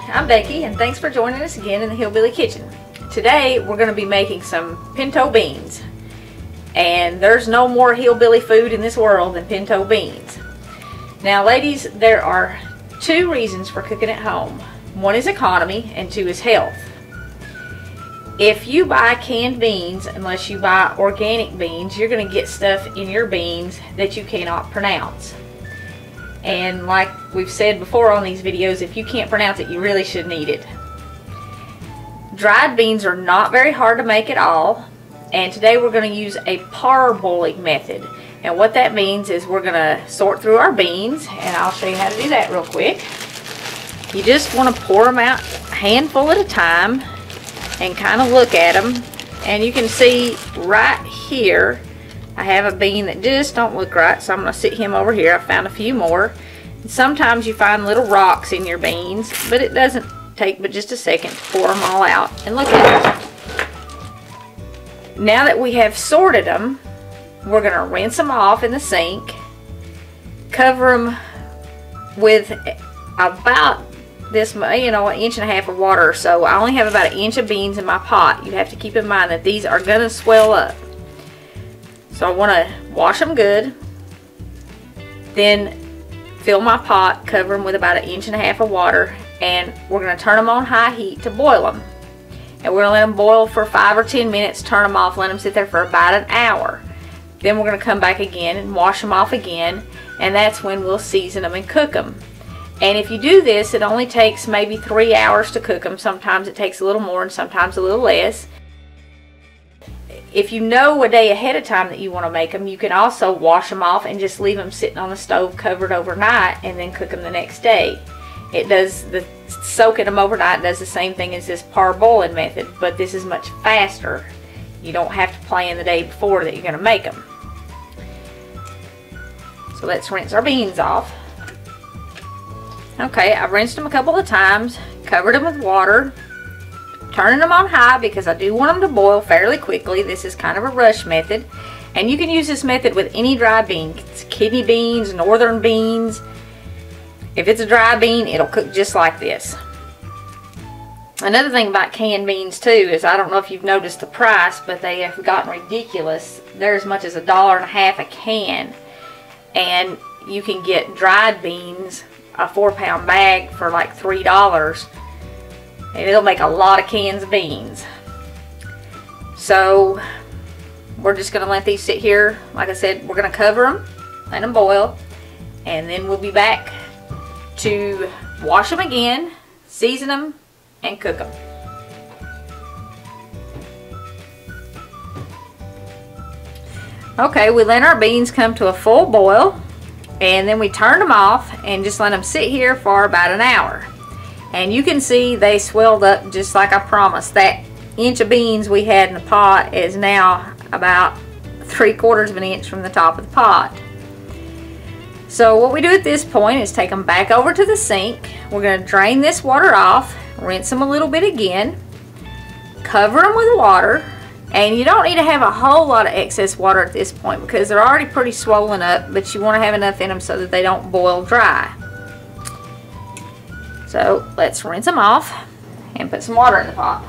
I'm Becky, and thanks for joining us again in the Hillbilly Kitchen. Today we're going to be making some pinto beans, and there's no more hillbilly food in this world than pinto beans. Now ladies, there are two reasons for cooking at home. One is economy and two is health. If you buy canned beans, unless you buy organic beans, you're going to get stuff in your beans that you cannot pronounce. And like we've said before on these videos, if you can't pronounce it, you really shouldn't eat it. Dried beans are not very hard to make at all. And today we're going to use a parboiling method. And what that means is we're going to sort through our beans, and I'll show you how to do that real quick. You just want to pour them out a handful at a time and kind of look at them, and you can see right here I have a bean that just don't look right, so I'm going to sit him over here. I found a few more. And sometimes you find little rocks in your beans, but it doesn't take but just a second to pour them all out and look at them. Now that we have sorted them, we're going to rinse them off in the sink, cover them with about this, an inch and a half of water or so. I only have about an inch of beans in my pot. You have to keep in mind that these are going to swell up. So I want to wash them good, then fill my pot, cover them with about an inch and a half of water, and we're going to turn them on high heat to boil them. And we're going to let them boil for 5 or 10 minutes, turn them off, let them sit there for about an hour. Then we're going to come back again and wash them off again, and that's when we'll season them and cook them. And if you do this, it only takes maybe 3 hours to cook them. Sometimes it takes a little more and sometimes a little less. If you know a day ahead of time that you want to make them, you can also wash them off and just leave them sitting on the stove covered overnight and then cook them the next day. It does, the soaking them overnight does the same thing as this parboiling method, but this is much faster. You don't have to plan the day before that you're going to make them. So let's rinse our beans off. Okay, I've rinsed them a couple of times, covered them with water, turning them on high because I do want them to boil fairly quickly. This is kind of a rush method, and you can use this method with any dry bean. It's kidney beans, northern beans. If it's a dry bean, it'll cook just like this. Another thing about canned beans too is, I don't know if you've noticed the price, but they have gotten ridiculous. They're as much as $1.50 a can, and you can get dried beans, a 4-pound bag, for like $3, and it'll make a lot of cans of beans. So we're just going to let these sit here. Like I said, we're going to cover them, let them boil, and then we'll be back to wash them again, season them, and cook them. Okay, we let our beans come to a full boil, and then we turn them off and just let them sit here for about an hour. And you can see they swelled up just like I promised. That inch of beans we had in the pot is now about 3/4 of an inch from the top of the pot. So what we do at this point is take them back over to the sink. We're going to drain this water off, rinse them a little bit again, cover them with water. And you don't need to have a whole lot of excess water at this point because they're already pretty swollen up, but you want to have enough in them so that they don't boil dry. So let's rinse them off and put some water in the pot.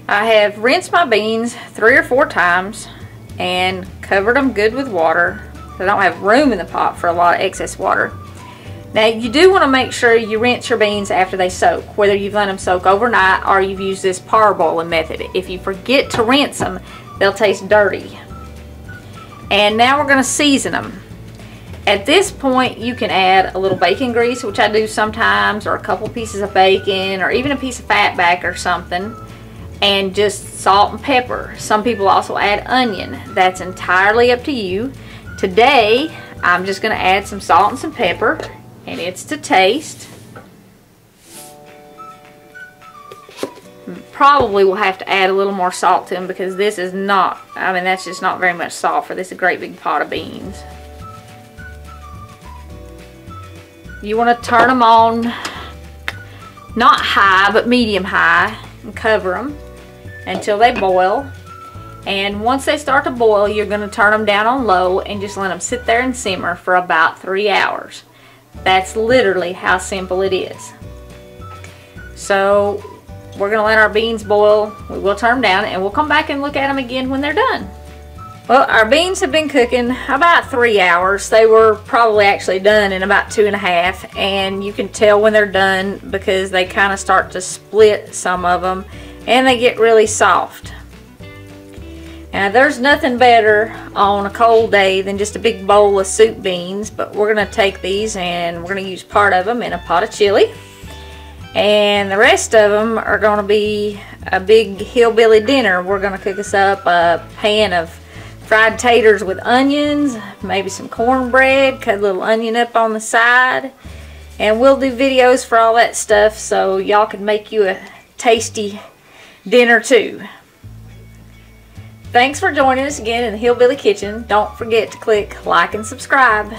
I have rinsed my beans 3 or 4 times and covered them good with water. I don't have room in the pot for a lot of excess water. Now you do want to make sure you rinse your beans after they soak, whether you've let them soak overnight or you've used this parboiling method. If you forget to rinse them, they'll taste dirty. And now we're going to season them. At this point you can add a little bacon grease, which I do sometimes, or a couple pieces of bacon, or even a piece of fat back or something, and just salt and pepper. Some people also add onion. That's entirely up to you. Today I'm just going to add some salt and some pepper, and it's to taste. Probably will have to add a little more salt to them because this is not, that's just not very much salt for this great big pot of beans. You want to turn them on, not high, but medium high, and cover them until they boil. And once they start to boil, you're going to turn them down on low and just let them sit there and simmer for about 3 hours. That's literally how simple it is. So we're going to let our beans boil. We will turn them down and we'll come back and look at them again when they're done. Well, our beans have been cooking about 3 hours. They were probably actually done in about 2.5, and you can tell when they're done because they kind of start to split, some of them, and they get really soft. Now, there's nothing better on a cold day than just a big bowl of soup beans, but we're going to take these and we're going to use part of them in a pot of chili, and the rest of them are going to be a big hillbilly dinner. We're going to cook us up a pan of fried taters with onions, maybe some cornbread, cut a little onion up on the side, and we'll do videos for all that stuff so y'all can make you a tasty dinner too. Thanks for joining us again in the Hillbilly Kitchen. Don't forget to click like and subscribe.